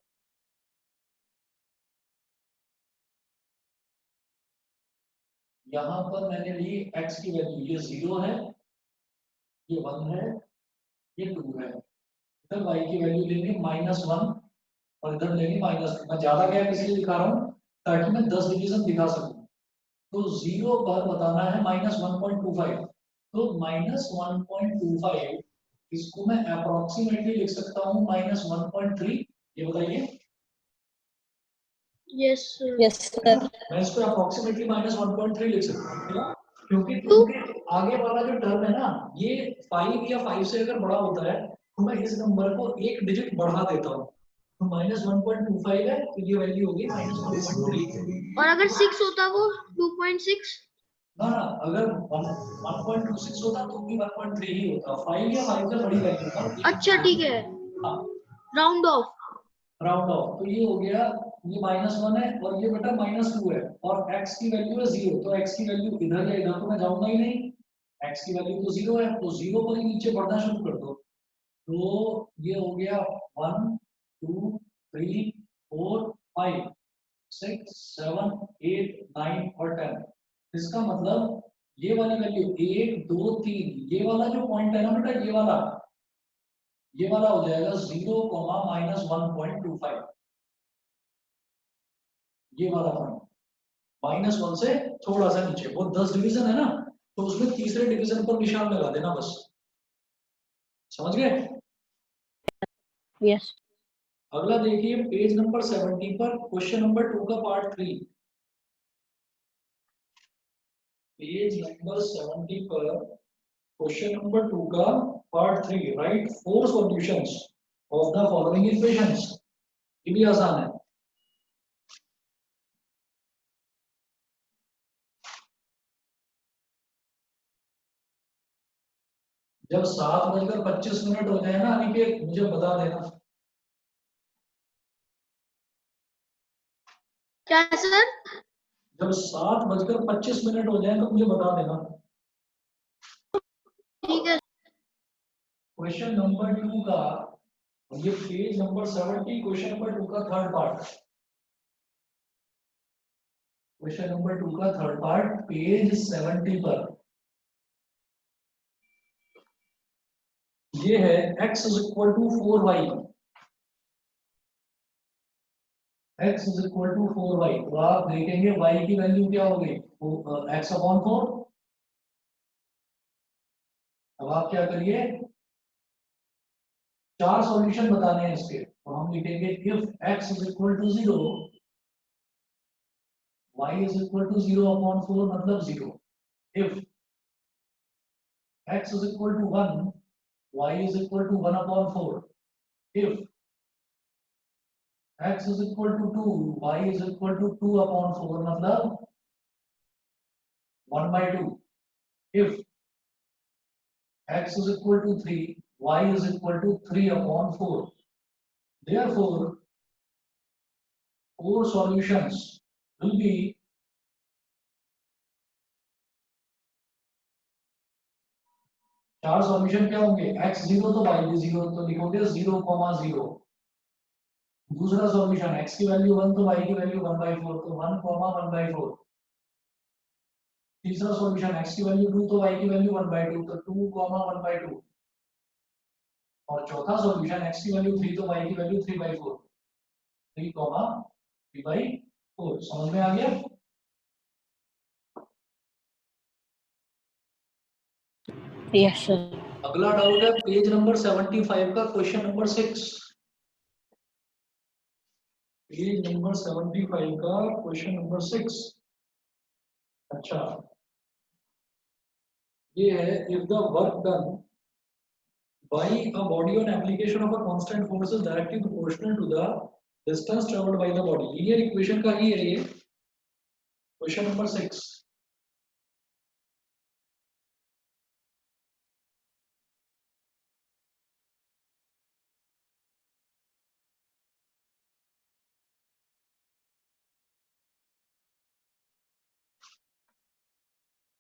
यहाँ पर मैंने ली x की वैल्यू, ये 0 है ये 1 है, ये 2 है। इधर y की वैल्यू लेंगे -1 और इधर लेंगे -2। मैं ज्यादा गैप इसलिए दिखा रहा हूँ ताकि मैं 10 डिवीजन दिखा सकूं। तो 0 पर बताना है -1.25, तो -1.25 इसको मैं अप्रोक्सीमेटली लिख सकता हूँ -1.3। ये बताइए, यस सर। Yes sir. मैं इसको अप्रोक्सीमेटली -1.3 लिख सकता हूँ, क्यों? क्योंकि तो आगे वाला जो टर्म है ना, ये 5 या 5 से अगर बड़ा होता है तो मैं इस नंबर को एक डिजिट बढ़ा देता हूँ। तो -1.25 है, तो ये वैल्यू होगी -1.3। और अगर 6 होता वो 2.6। ना ना, अगर 1.26 होता तो भी 1.3 ही होता। 5 या 5 से बड़ी वैल्यू का अच्छा ठीक है, हाँ, राउंड ऑफ। Round of. तो ये हो गया, ये -1 है और ये बेटा -2 है, और x की वैल्यू है 0, तो x की वैल्यू इधर या इधर तो मैं जाऊंगा ही नहीं। x की वैल्यू तो 0 है, तो 0 पर ही नीचे बढ़ना शुरू कर दो। तो ये हो गया 1 2 3 4 5 6 7 8 9 और 10। इसका मतलब ये वाली वैल्यू 1 2 3, ये वाला जो पॉइंट है ना बेटा, ये वाला हो जाएगा 0, -1.25। ये वाला पॉइंट -1 से थोड़ा सा नीचे, वो 10 डिवीजन है ना, तो उसमें तीसरे डिवीजन पर निशान लगा देना बस। समझ गए? यस। अगला देखिए पेज नंबर 70 पर क्वेश्चन नंबर 2 का पार्ट 3। पेज नंबर 70 पर क्वेश्चन नंबर 2 का part 3, right 4 solutions of the following equations. ये भी आसान है। जब 7:25 हो जाए ना अनिकेत, मुझे बता देना। क्या सर? जब 7:25 हो जाए तो मुझे बता देना। ठीक है। क्वेश्चन नंबर 2 का, ये पेज नंबर 70, क्वेश्चन नंबर 2 का थर्ड पार्ट। क्वेश्चन नंबर 2 का थर्ड पार्ट पेज 70 पर। ये है x is equal to 4y। x is equal to 4y, तो आप देखेंगे y की वैल्यू क्या होगी, x अपॉन 4। अब आप क्या करिए, 4 सॉल्यूशन बताने हैं इसके, तो हम लिखेंगे if x is equal to 0, y is equal to 0 upon 4 मतलब 0। If x is equal to 1, y is equal to 1 upon 4। इफ x is equal to 2, y is equal to 2 upon 4 मतलब 1/2। if x is equal to 3, y is equal to 3 upon 4। therefore 4 solutions will be चार solution क्या होंगे, x 0 तो y भी 0, तो लिखोगे 0,0। दूसरा सॉल्यूशन x की वैल्यू 1 तो y की वैल्यू 1/4, तो 1,1/4। तीसरा सॉल्यूशन x की वैल्यू 2 तो y की वैल्यू 1/2, तो 2,1/2। और चौथा सॉल्यूशन x की वैल्यू 3 तो y की वैल्यू 3/4, 3,3/4। समझ में आ गया? Yes sir. अगला डाउट है पेज नंबर 75 का क्वेश्चन नंबर 6। पेज नंबर 75 का क्वेश्चन नंबर 6। अच्छा, ये है if the work done by a body on application of a constant force is directly proportional to the distance traveled by the body। Linear equation का ही है ये question number 6।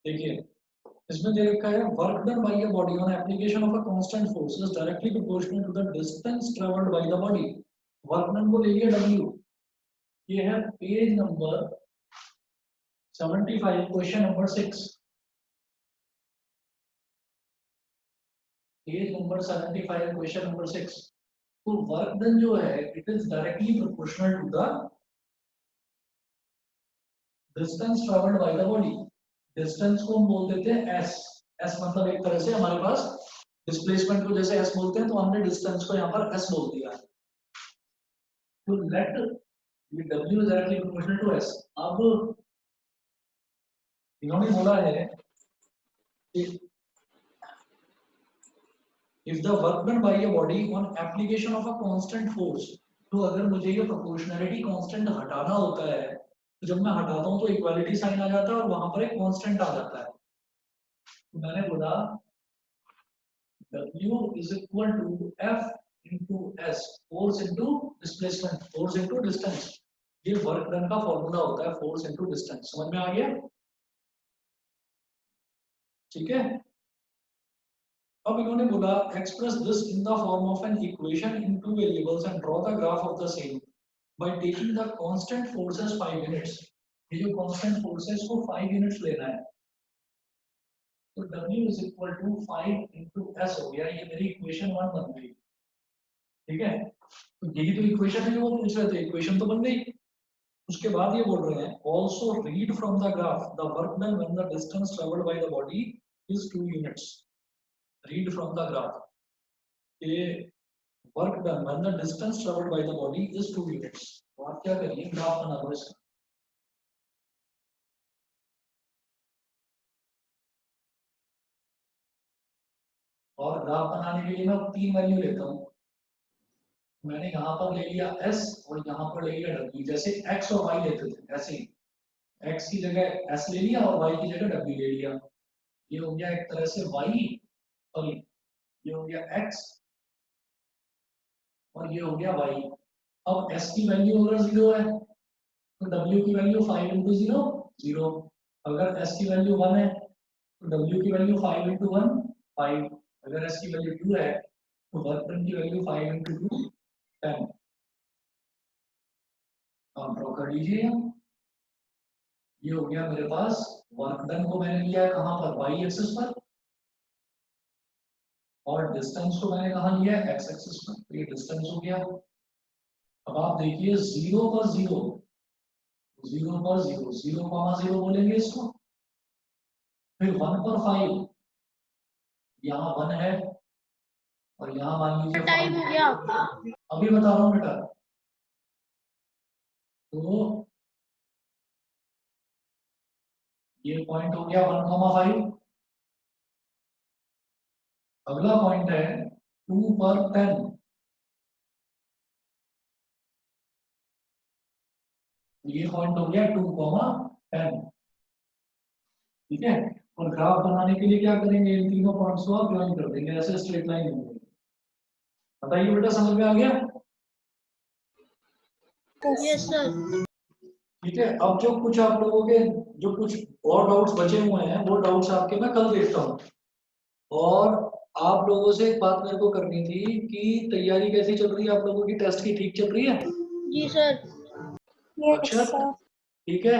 देखिए इसमें दे रखा है work done by a body on application of a constant force is directly proportional to the distance travelled by the body. Work done को ले लिया w। ये है page number 75 question number 6। Page number 75 question number 6। तो work done जो है it is directly proportional to the distance travelled by the body. Distance को हम बोल देते हैं एस। एस मतलब एक तरह से हमारे पास डिस्प्लेसमेंट को जैसे एस बोलते हैं, तो हमने डिस्टेंस को यहाँ पर एस बोल दिया। तो लेट ये W is directly proportional to S. अब इन्होंने बोला है कि if the work done by a body on application of a constant force, तो अगर मुझे ये प्रोपोर्शनैलिटी कांस्टेंट हटाना होता है, तो जब मैं हटाता हूँ तो इक्वालिटी साइन आ जाता है और वहां पर एक कांस्टेंट आ जाता है। तो मैंने बोला W is equal to F into S, force into displacement, force into distance। ये वर्क डन का फॉर्मूला होता है, फोर्स into डिस्टेंस। समझ में आ गया? ठीक है। अब इन्होंने बोला express this in the form of an equation in two variables and draw the graph of the same by taking the constant forces 5 units. ये जो कांस्टेंट फोर्सेस को 5 यूनिट्स लेना है, तो W is equal to 5 into S हो गया। ये मेरी इक्वेशन 1 बन गई। ठीक है, तो यही तो इक्वेशन है जो वो पूछ रहे थे, इक्वेशन तो बन गई। उसके बाद ये बोल रहे हैं also read from the graph the work done when the distance travelled by the body is 2 units. Read from the graph, ये work done when the distance travelled by the body is 2 units. तो आप क्या करिए, graph बना लो इसका। और graph बनाने के लिए मैं 3 वैल्यू लेता हूँ। मैंने यहाँ पर ले लिया S और यहाँ पर ले लिया W। जैसे X और Y लेते थे ऐसे ही X की जगह S ले लिया और Y की जगह W ले लिया। ये हो गया एक तरह से Y और ये हो गया X और ये हो गया Y। अब S की वैल्यू अगर 0 है तो W की वैल्यू 5 into 0 0। अगर S की वैल्यू 1 है तो W की वैल्यू 5 into 1 5। अगर S की वैल्यू 2 है तो वर्क डन की वैल्यू 5 into 2 10। आप ड्रॉ कर लीजिए। ये हो गया मेरे पास वर्क डन को मैंने लिया है कहाँ पर, वाई एक्सिस पर, और डिस्टेंस को मैंने कहाँ लिया है, एक्स एक्सिस पर। तो ये डिस्टेंस हो गया। अब आप देखिए 0 पर 0, 0 पर 0, 0,0 बोलेंगे इसको। फिर 1 पर 5, यहाँ 1 है और यहाँ मान लीजिए टाइम हो गया। अभी बता रहा हूँ बेटा। तो ये पॉइंट हो गया 1,5। अगला पॉइंट है 2 पर 10। ये पॉइंट हो गया 2,10। ठीक है, और ग्राफ बनाने के लिए क्या करेंगे, इन तीनों पॉइंट्स को आप ज्वाइन कर देंगे, ऐसे स्ट्रेट लाइन होंगे। बताइए बेटा, समझ में आ गया? Yes sir. ठीक है, अब जो कुछ आप लोगों के जो कुछ और डाउट्स बचे हुए हैं वो डाउट्स आपके मैं कल देखता हूँ। और आप लोगों से एक बात मेरे को करनी थी कि तैयारी कैसी चल रही है आप लोगों की, टेस्ट की ठीक चल रही है? जी सर। अच्छा ठीक है।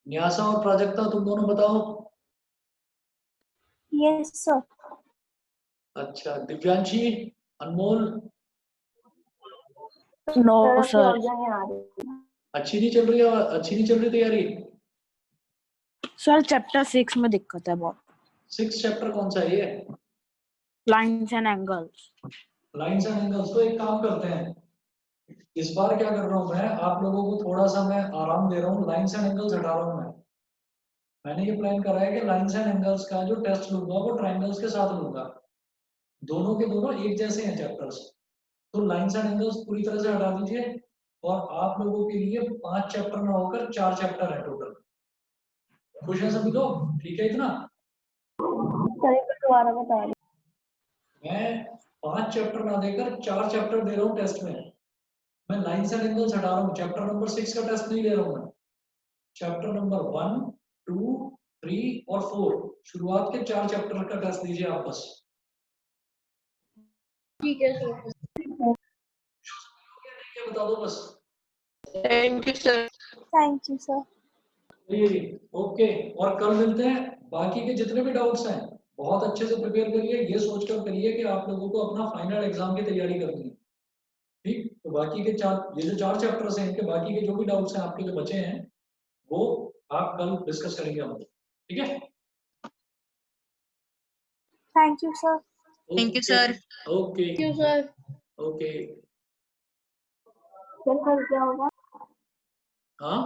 न्यासा और प्राजक्ता तुम दोनों बताओ। Yes sir. अच्छा, दिव्यांशी, अनमोल, नो सर। अच्छी नहीं चल रही है, अच्छी नहीं चल रही तैयारी? सर चैप्टर 6 में दिक्कत है बहुत। 6 चैप्टर कौन सा है ये? Lines and angles. Lines and angles. तो एक काम करते हैं, इस बार क्या कर रहा हूं मैं, आप लोगों को थोड़ा सा मैं आराम दे रहा हूँ, लाइन्स एंड एंगल्स हटा रहा हूँ मैं। मैंने ये प्लान करा है कि लाइन्स एंड एंगल्स का जो टेस्ट लूंगा वो ट्रायंगल्स के साथ लूंगा। दोनों के दोनों एक जैसे हैं चैप्टर्स। तो लाइन्स एंड एंगल्स पूरी तरह से हटा दीजिए और आप लोगों के लिए 5 चैप्टर ना होकर 4 चैप्टर है टोटल। खुश है सभी लोग? ठीक है इतना? दोबारा बता रहे। मैं 5 चैप्टर ना देकर 4 चैप्टर दे रहा हूँ टेस्ट में। मैं लाइन्स एंड एंगल्स हटा रहा हूँ, चैप्टर नंबर 6 का टेस्ट नहीं ले रहा हूँ मैं। चैप्टर नंबर 1, 2, 3 और 4 शुरुआत के 4 चैप्टर का टेस्ट दीजिए आप बस। ठीक है सर। बता दो बस। Thank you sir. Thank you sir. Okay, और कल मिलते हैं। बाकी के जितने भी डाउट्स हैं बहुत अच्छे से प्रिपेयर करिए, ये सोचकर करिए कि आप लोगों को अपना फाइनल एग्जाम की तैयारी करनी है। ठीक, तो बाकी के ये जो 4 चैप्टर्स हैं, इनके बाकी के जो भी डाउट्स हैं आपके जो बचे हैं वो आप कल डिस्कस करेंगे हम लोग, ठीक है। Thank you sir. Thank you sir. Okay thank you sir. Okay. Sir कल क्या होगा? हाँ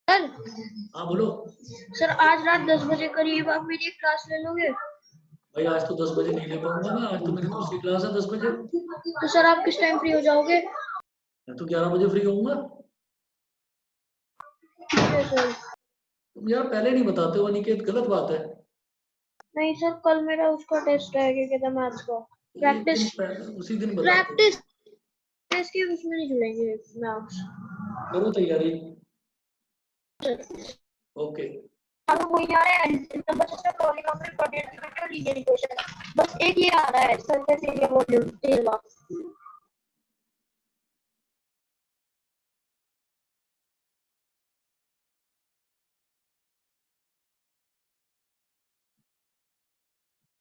सर हाँ बोलो। सर आज रात 10 बजे करीब आप मेरी एक क्लास ले लोगे? भाई आज तो 10 बजे नहीं ले पाऊंगा मैं, आज तो मेरी दूसरी क्लास है 10 बजे। तो सर आप किस टाइम फ्री हो जाओगे? मैं तो 11 बजे फ्री होऊंगा। ठीक है सर। तुम यार पहले नहीं बताते हो अनिकेत, गलत बात है। नहीं सर, कल मेरा उसका टेस्ट है, क्या कहता है, मैथ्स का एक दिन प्रैक्टिस। पहले उसी दिन बताते हो। प्रैक्टिस टेस्ट के उसमें नहीं जुड़ेंगे मैथ्स। करो तैयारी। ओके अब वही आ रहा है number system polynomial coordinate linear equation, बस एक ये आ रहा है सरफेस एरिया वॉल्यूम